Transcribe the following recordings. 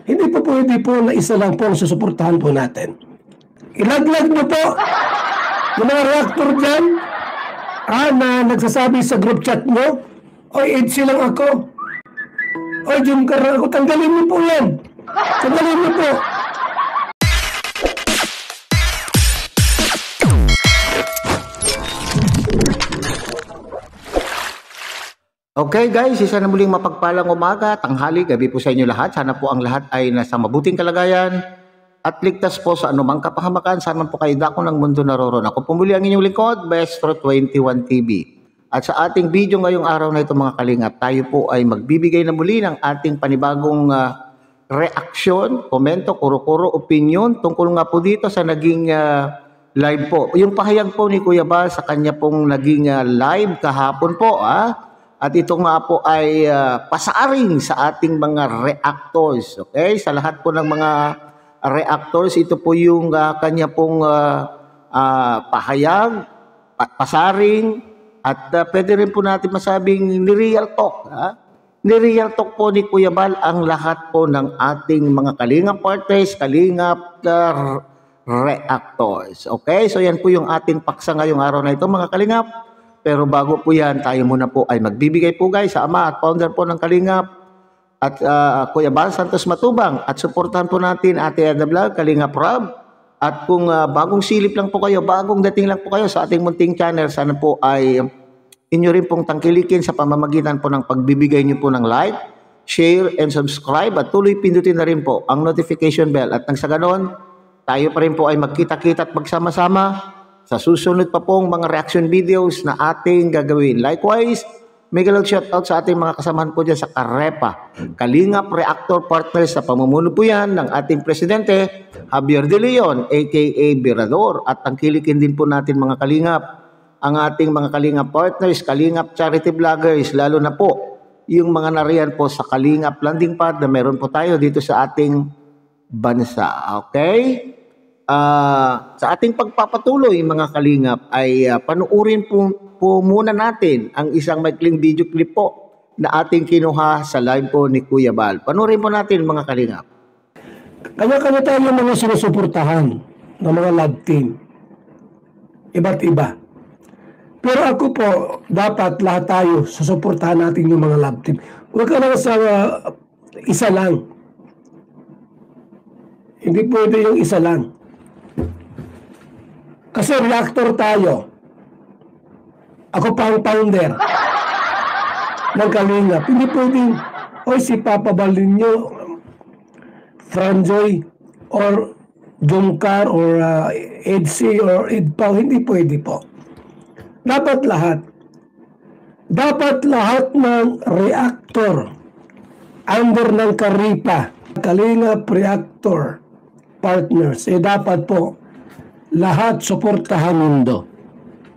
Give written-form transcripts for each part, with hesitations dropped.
Hindi po pwede po na isa lang po ang susuportahan po natin. Ilaglag nyo po yung mga reactor dyan na nagsasabi sa group chat nyo, oy, EDC lang ako. Oy, Junker lang ako. Tanggalin niyo po yan. Tanggalin niyo po. Okay guys, isa na muling mapagpalang umaga, tanghali, gabi po sa inyo lahat. Sana po ang lahat ay nasa mabuting kalagayan at ligtas po sa anumang kapahamakan. Sana po kayo dako ng mundo naroon. Ako pumuli ang inyong lingkod, Bestro 21 TV. At sa ating video ngayong araw na ito mga kalingap, tayo po ay magbibigay na muli ng ating panibagong reaksyon, komento, kuro-kuro, opinion tungkol nga po dito sa naging live po. Yung pahayag po ni Kuya Bal sa kanya pong naging live kahapon po. At ito nga po ay pasaring sa ating mga reactors. Okay? Sa lahat po ng mga reactors, ito po yung kanya pong pahayag, pasaring, at pwede rin po natin masabing ni-real talk. Ni-real talk po ni Kuya Bal ang lahat po ng ating mga kalingap partners, kalingap reactors. Okay? So yan po yung ating paksa ngayong araw na ito mga kalingap. Pero bago po yan, tayo muna po ay magbibigay po guys sa ama at founder po ng Kalingap at Kuya Bal Santos Matubang. At suportahan po natin Ate Eda Vlog, Kalingap Rob. At kung bagong silip lang po kayo, bagong dating lang po kayo sa ating munting channel, sana po ay inyo rin pong tangkilikin sa pamamagitan po ng pagbibigay nyo po ng like, share, and subscribe. At tuloy pindutin na rin po ang notification bell. At nang sa ganon, tayo pa rin po ay magkita-kita at magsama-sama sa susunod pa pong mga reaction videos na ating gagawin. Likewise, mega love shoutout sa ating mga kasamahan po dyan sa Karepa, Kalingap Reactor Partners sa pamumuno po yan ng ating Presidente, Javier De Leon, aka Birador. At tangkilikin din po natin mga Kalingap, ang ating mga Kalingap Partners, Kalingap Charity Vloggers, lalo na po yung mga nariyan po sa Kalingap Landing Pad na meron po tayo dito sa ating bansa. Okay? Sa ating pagpapatuloy mga kalingap ay panuurin po muna natin ang isang maikling video clip po na ating kinuha sa live po ni Kuya Bal. Panuurin po natin mga kalingap. Kanya-kanya tayo yung mga sinusuportahan ng mga love team. Iba't iba. Pero ako po, dapat lahat tayo susuportahan natin yung mga love team. Huwag ka lang sa isa lang. Hindi pwede yung isa lang. Kasi reactor tayo. Ako pa ang founder ng Kalingap. Hindi pwedeng, oy si Papa Balinyo, Franjoy, or Jungkar, or EDC, or EDPAW. Hindi pwede po. Dapat lahat. Dapat lahat ng reactor under ng Karipa, Kalingap Reactor Partners, dapat po lahat suportahan mundo.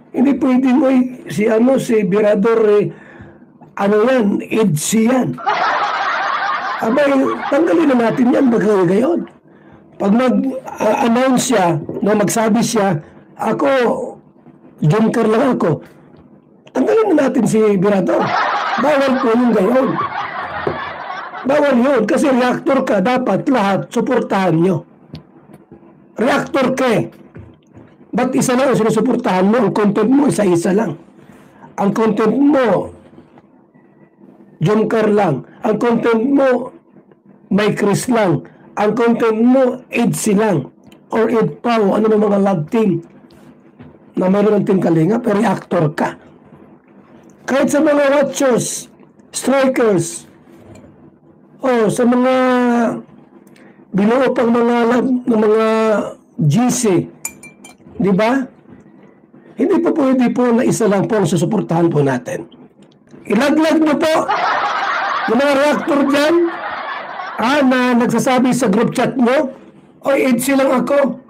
Hindi pwede mo si Birador yan, EDC yan. Abay, tanggalin na natin yan gayon. Pag mag-announce siya, na magsabi siya, ako, Junker lang ako, tanggalin na natin si Birador. Bawal po yung gayon. Bawal yun, kasi reactor ka, dapat lahat suportahan nyo. Reactor ka ba't isa lang ang sinusuportahan mo? Ang content mo, isa-isa lang. Ang content mo, Junker lang. Ang content mo, May Chris lang. Ang content mo, EDC lang. Or EDPAW, ano ng mga love team na mayroon ng team Kalingap, pero reactor ka. Kahit sa mga watchers, strikers, sa mga binuo pang mga GC, di ba? Hindi po pwede po na isa lang po ang susuportahan po natin. Ilaglag nyo po yung mga reactor dyan na nagsasabi sa group chat nyo, oy, EDC lang ako.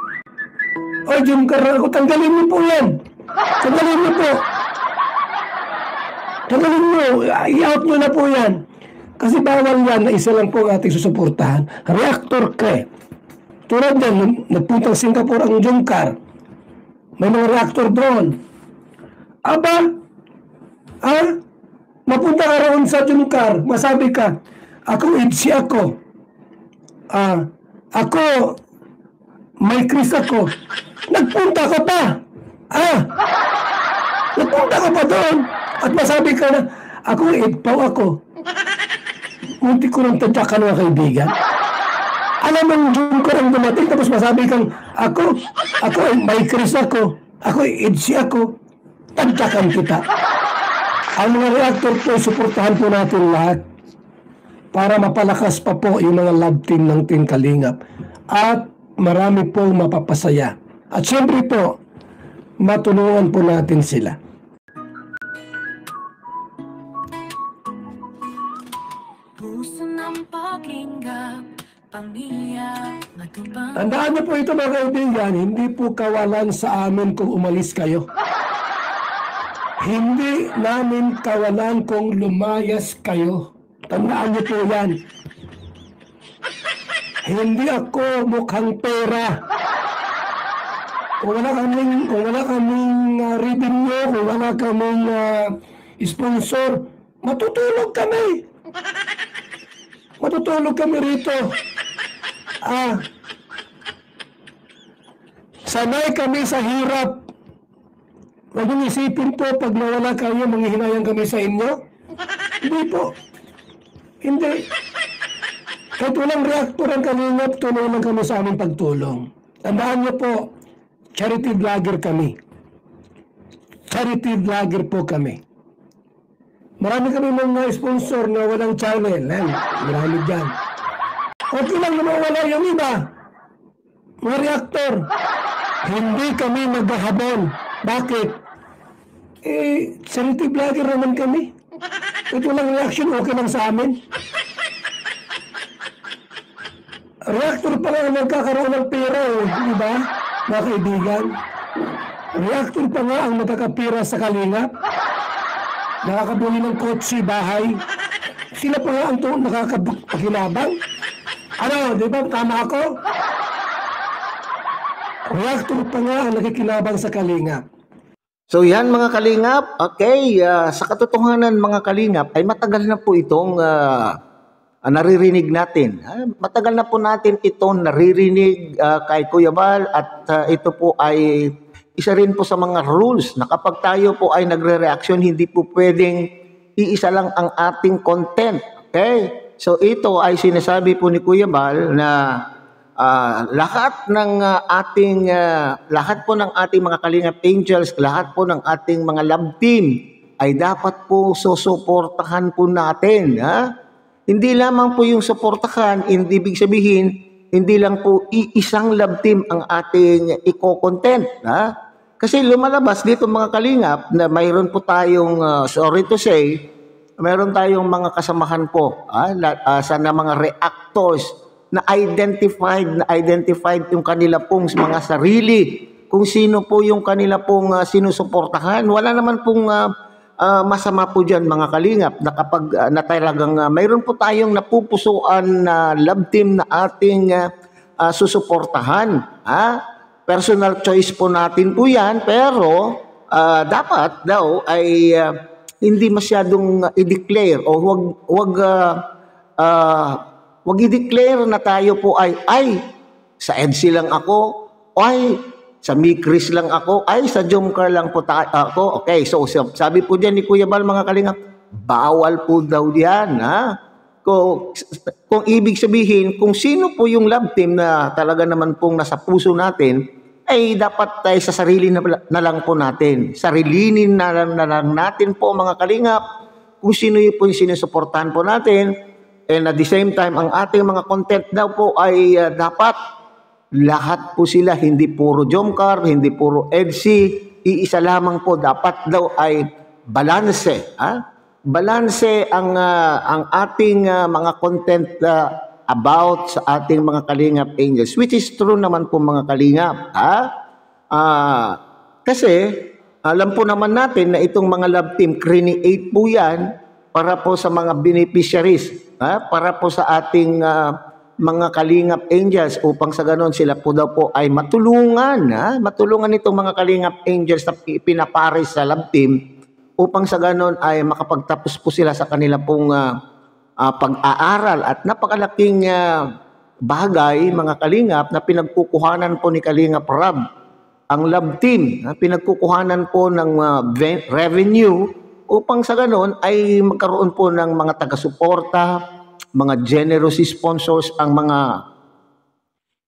Oy, Junker lang ako. Tanggalin nyo po yan. Tanggalin nyo po. Tanggalin nyo. I-out nyo na po yan. Kasi bawal yan na isa lang po ang ating susuportahan. Reactor ka. Tulad yan, nagpuntang Singapore ang Junker. May mga reactor doon. Aba, mapunta ka roon sa Junker, masabi ka, ako EDC ako. Ako, may Chris ako. Nagpunta ka pa. Nagpunta ka pa doon. At masabi ka na, ako, Edpaw ako. Munti ko nang tadyakan mga kaibigan. Alam mo, June ko lang dumating, tapos masabi kang, ako, may Chris ako. Ako, Edsi ako. Tadyakan kita. Ang mga reactor po, suportahan po natin lahat para mapalakas pa po yung mga love team ng Team Kalingap. At marami pong mapapasaya. At syempre po, matulungan po natin sila. Puso ng pakinggan, pamilya, matubang. Tandaan niyo po ito mga kaibigan, hindi po kawalan sa amin kung umalis kayo. Hindi namin kawalan kung lumayas kayo. Tandaan niyo po yan. Hindi ako mukhang pera. Kung wala kaming revenue, kung wala kaming sponsor, matutulog kami. Matutulog kami rito. Sanay kami sa hirap. Huwag niyong isipin po, pag nawala kayo, manghihinayang kami sa inyo. Hindi po. Hindi. Kahit walang reactor ang Kalingap, tulungan kami sa aming pagtulong. Tandaan niyo po, charity vlogger kami. Charity vlogger po kami. Marami kami mga sponsor na walang channel. Marami dyan. Okay lang na mawala yung iba. Mga reactor. Hindi kami maghahabon. Bakit? Charity vlogger naman kami. Kahit walang reaction, okay lang sa amin. Reactor pa nga nagkakaroon ng pera, di ba, mga kaibigan? Reactor pa nga ang nakakapira sa Kalingap. Nakakabuli ng kotse, bahay. Sila pa nga ang nakakapakinabang. Ano, di ba, tama ako? Reactor pa nga ang nakikinabang sa Kalingap. So yan mga Kalingap, okay, sa katotohanan mga Kalingap ay matagal na po itong naririnig natin. Matagal na po natin itong naririnig kay Kuya Bal at ito po ay isa rin po sa mga rules na kapag tayo po ay nagre-reaction, hindi po pwedeng iisa lang ang ating content. Okay? So ito ay sinasabi po ni Kuya Bal na lahat po ng ating mga Kalingap Angels, lahat po ng ating mga love team ay dapat po susuportahan po natin. Hindi lamang po yung suportahan, hindi ibig sabihin, hindi lang po iisang love team ang ating i-content. Kasi lumalabas dito mga Kalingap na mayroon po tayong, sorry to say, mayroon tayong mga kasamahan po sa mga reactors na identified yung kanila pong mga sarili, kung sino po yung kanila pong sinusuportahan. Wala naman pong masama po dyan mga Kalingap na kapag na talagang mayroon po tayong napupusuan na love team na ating susuportahan. Personal choice po natin po yan, pero dapat daw ay hindi masyadong i-declare o wag i-declare na tayo po ay sa EDSI lang ako, ay sa Mikris lang ako, ay sa Jomcar lang po ako. Okay, so sabi po diyan ni Kuya Bal mga Kalingap, bawal po daw diyan. Kung ibig sabihin, kung sino po yung love team na talaga naman pong nasa puso natin, ay dapat tayo sa sarili na lang po natin. Sarilinin na lang natin po mga Kalingap kung sino po yung sinusuportahan po natin. And at the same time, ang ating mga content daw po ay dapat lahat po sila, hindi puro Jomcar, hindi puro EDSI, iisa lamang po. Dapat daw ay balanse. Balanse ang ating mga content about sa ating mga Kalingap Angels, which is true naman po mga Kalingap. Kasi alam po naman natin na itong mga love team, create po yan para po sa mga beneficiaries, para po sa ating mga Kalingap Angels upang sa ganon sila po daw po ay matulungan. Matulungan itong mga Kalingap Angels na pinapares sa love team upang sa ganon ay makapagtapos po sila sa kanila pong pag-aaral at napakalaking bagay, mga kalingap, na pinagkukuhanan po ni Kalingap Rab. Ang love team, na pinagkukuhanan po ng revenue upang sa ganon ay magkaroon po ng mga taga-suporta, mga generous sponsors ang mga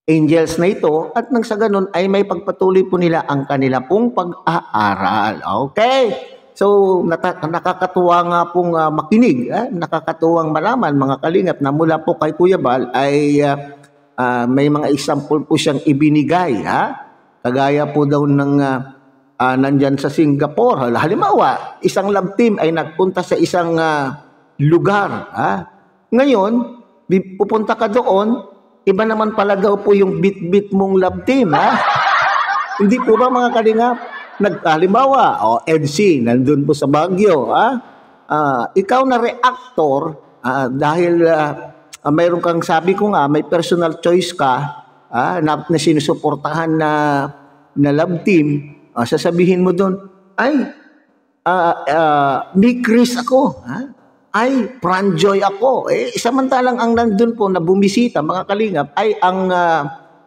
angels na ito, at nang sa ganon ay may pagpatuloy po nila ang kanila pong pag-aaral. Okay? So, nakakatuwa nga pong makinig, nakakatuwang malaman mga kalingap na mula po kay Kuya Bal ay may mga example po siyang ibinigay. Kagaya po daw ng nandyan sa Singapore. Halimbawa, isang love team ay nagpunta sa isang lugar. Ngayon, pupunta ka doon, iba naman pala daw po yung bit-bit mong love team. Hindi po ba mga kalingap? Halimbawa, EDC, nandun po sa Baguio. Ikaw na reactor, dahil mayroon kang, sabi ko nga, may personal choice ka, na sinusuportahan na love team, sasabihin mo doon, ay, Nick Chris ako, ay, Franjoy ako. Samantalang ang nandun po na bumisita, mga kalingap, ay ang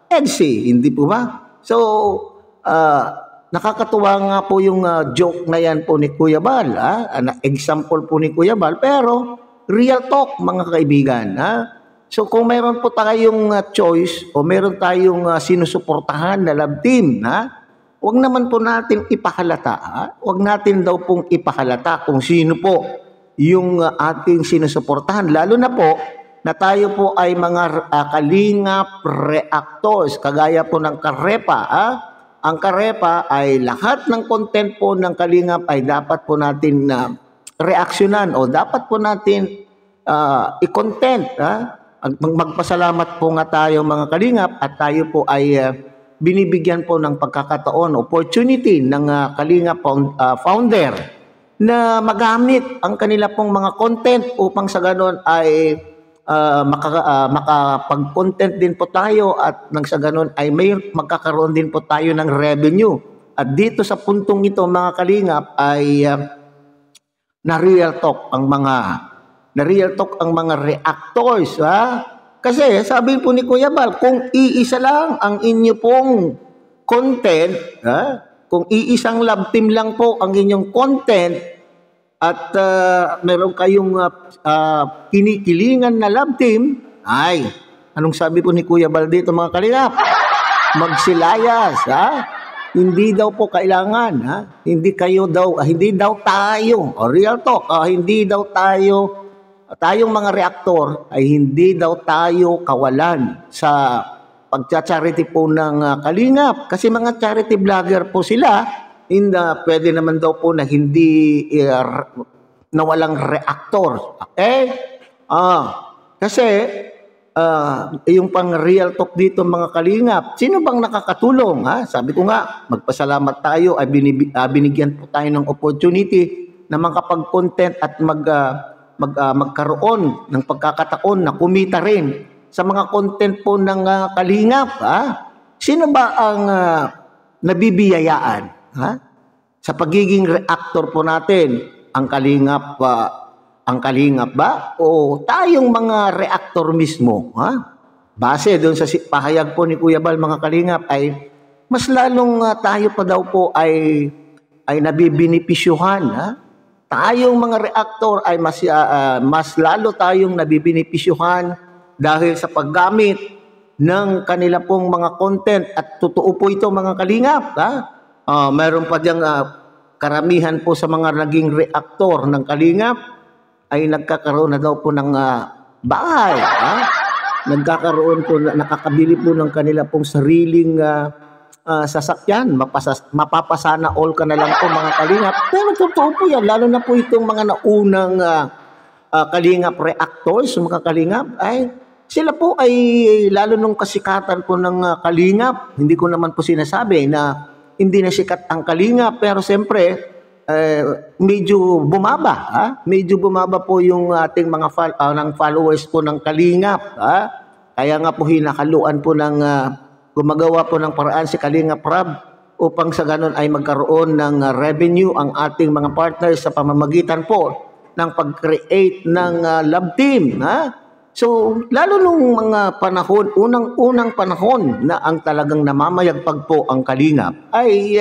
EDC, hindi po ba? So, nakakatuwa nga po yung joke na yan po ni Kuya Bal, example po ni Kuya Bal, pero real talk mga kaibigan. So kung meron po tayong choice o meron tayong sinusuportahan na love team, wag naman po natin ipahalata. Wag natin daw pong ipahalata kung sino po yung ating sinusuportahan. Lalo na po na tayo po ay mga kalingap reactors, kagaya po ng Karepa. Ang Karepa ay lahat ng content po ng kalingap ay dapat po natin reaksyonan o dapat po natin i-content. Magpasalamat po nga tayo mga kalingap at tayo po ay binibigyan po ng pagkakataon, opportunity ng Kalingap founder na magamit ang kanila pong mga content upang sa ganon ay makapag-content din po tayo at nang sa ganon ay may magkakaroon din po tayo ng revenue. At dito sa puntong ito mga kalingap ay na real talk ang mga reactors. Kasi sabi po ni Kuya Bal, kung iisa lang ang inyo pong content, kung iisang love team lang po ang inyong content, at meron kayong kinikilingan na love team, ay, anong sabi po ni Kuya Bal dito mga kalingap? Magsilayas, Hindi daw po kailangan, hindi daw tayo, real talk, hindi daw tayong mga reaktor ay hindi daw tayo kawalan sa pagcha-charity po ng kalingap. Kasi mga charity vlogger po sila, pwede naman daw po na hindi na walang reactor. Okay? Kasi yung pang real talk dito mga kalingap, sino bang nakakatulong? Sabi ko nga, magpasalamat tayo ay binigyan po tayo ng opportunity na makapag-content at magkaroon ng pagkakataon na kumita rin sa mga content po ng kalingap. Sino ba ang nabibiyayaan sa pagiging reactor po natin? Ang kalingap ba o tayong mga reactor mismo? Base doon sa pahayag po ni Kuya Bal mga kalingap ay mas lalong tayo pa daw po ay nabibinipisyuhan. Tayong mga reactor ay mas lalo tayong nabibinipisyuhan dahil sa paggamit ng kanila pong mga content. At totoo po ito mga kalingap. Meron pa diyang karamihan po sa mga naging reactor ng kalingap ay nagkakaroon na daw po ng bahay. Nagkakaroon po, nakakabili po ng kanila pong sariling sasakyan. Mapapasana all ka na lang po mga kalingap. Pero totoo po yan, lalo na po itong mga naunang kalingap reactors, mga kalingap, ay sila po ay lalo nung kasikatan po ng kalingap. Hindi ko naman po sinasabi na hindi na sikat ang kalingap, pero siyempre medyo bumaba. Medyo bumaba po yung ating mga ng followers po ng kalingap. Kaya nga po hinakaluan po ng gumagawa po ng paraan si Kalingap Rab upang sa ganon ay magkaroon ng revenue ang ating mga partners sa pamamagitan po ng pag-create ng love team. So, lalo nung mga panahon, unang panahon na ang talagang namamayagpag po ang Kalingap, ay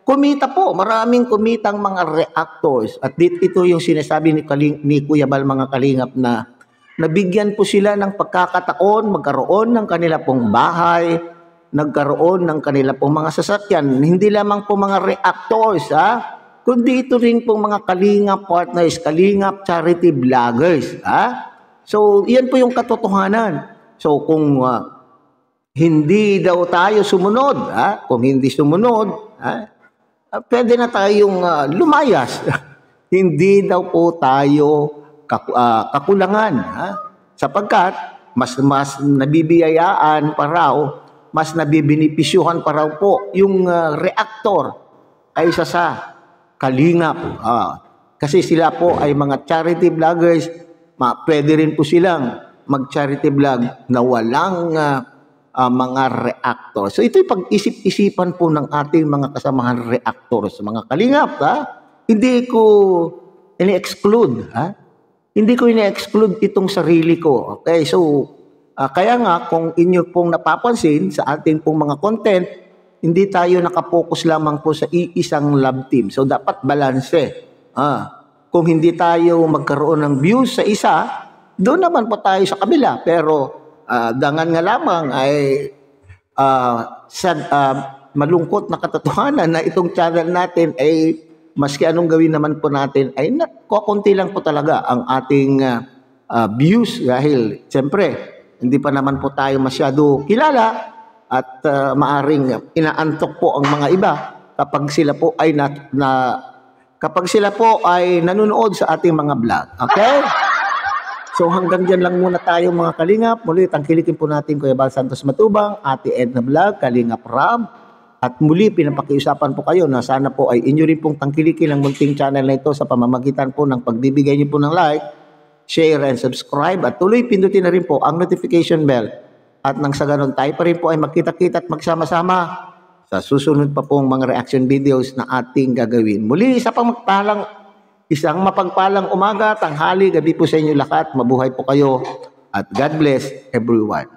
kumita po, maraming kumitang mga reactors. At ito yung sinasabi ni Kuya Bal, mga Kalingap, na nabigyan po sila ng pagkakataon, magkaroon ng kanila pong bahay, nagkaroon ng kanila pong mga sasakyan. Hindi lamang po mga reactors, kundi ito rin pong mga Kalingap partners, Kalingap charity vloggers. So, yan po yung katotohanan. So, kung hindi daw tayo sumunod, kung hindi sumunod, pwede na tayong lumayas. Hindi daw po tayo kakulangan. Sapagkat, mas nabibiyayaan pa raw, mas nabibinipisyuhan pa raw po yung reactor kaysa sa Kalingap. Kasi sila po ay mga charity vloggers. Pwede rin po silang mag-charity vlog na walang mga reactor. So ito'y pag-isip-isipan po ng ating mga kasamahan reactors, mga Kalingap. Hindi ko ini-exclude. Hindi ko ini-exclude itong sarili ko. Okay, so kaya nga kung inyo pong napapansin sa ating pong mga content, hindi tayo nakapokus lamang po sa iisang love team. So dapat balanse. Kung hindi tayo magkaroon ng views sa isa, doon naman po tayo sa kabila. Pero dangan nga lamang ay malungkot na katotohanan na itong channel natin ay maski anong gawin naman po natin ay kukunti lang po talaga ang ating views dahil siyempre hindi pa naman po tayo masyado kilala at maaring inaantok po ang mga iba kapag sila po ay kapag sila po ay nanonood sa ating mga vlog. Okay? So hanggang dyan lang muna tayo mga Kalingap. Muli tangkilikin po natin Kuya Bal Santos Matubang, Ate Edna Vlog, Kalingap Ram. At muli pinapakiusapan po kayo na sana po ay inyo rin pong tangkilikin ang munting channel na ito sa pamamagitan po ng pagbibigay niyo po ng like, share, and subscribe. At tuloy pindutin na rin po ang notification bell. At nang sa ganun tayo pa rin po ay magkita-kita at magsama-sama sa susunod pa pong mga reaction videos na ating gagawin. Muli, isang mapagpalang umaga, tanghali, gabi po sa inyo lahat. Mabuhay po kayo at God bless everyone.